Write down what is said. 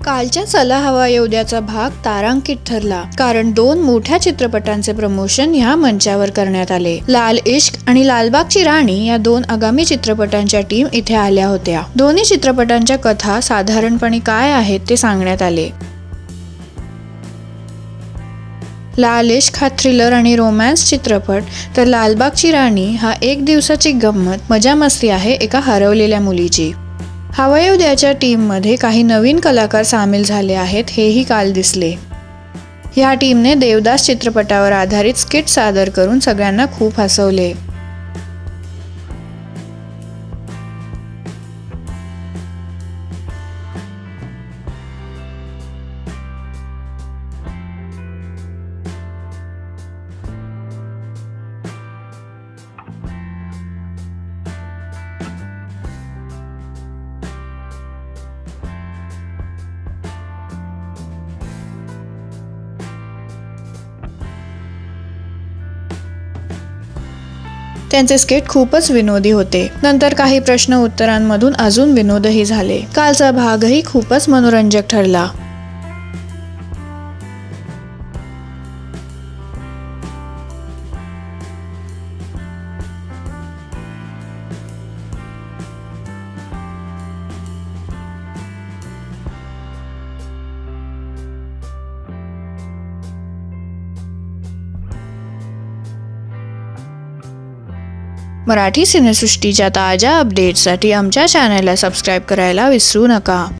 कालच्या चला हवा येऊद्याचा भाग तारांकित ठरला, कारण 2 मोठ्या चित्रपटांचे प्रमोशन ह्या मंचावर करण्यात आले। लाल इश्क आणि लालबागची राणी या 2 आगामी चित्रपटांच्या टीम इथे आल्या होत्या। दोन्ही चित्रपटांच्या कथा साधारणपणे काय आहेत ते सांगण्यात आले। लाल इश्क हा थ्रिलर आणि रोमॅन्स चित्रपट, तर लालबागची राणी हा एक दिवसाची गंमत मजा मस्ती आहे एका हरवलेल्या मुलीची। हवा येऊद्याच्या टीममध्ये काही नवीन कलाकार सामील झाले आहेत हेही काल दिसले। ह्या टीमने देवदास चित्रपटावर आधारित स्किट सादर करून सगळ्यांना खूप हसवले। त्यांचे स्किट खूपच विनोदी होते। नंतर काही प्रश्न उत्तरांमधून अजून विनोदही झाले। कालचा भागही खूपच मनोरंजक ठरला। मराठी सिनेसृष्टीच्या ताज्या अपडेट्ससाठी आमच्या चॅनलला सबस्क्राईब करायला विसरू नका।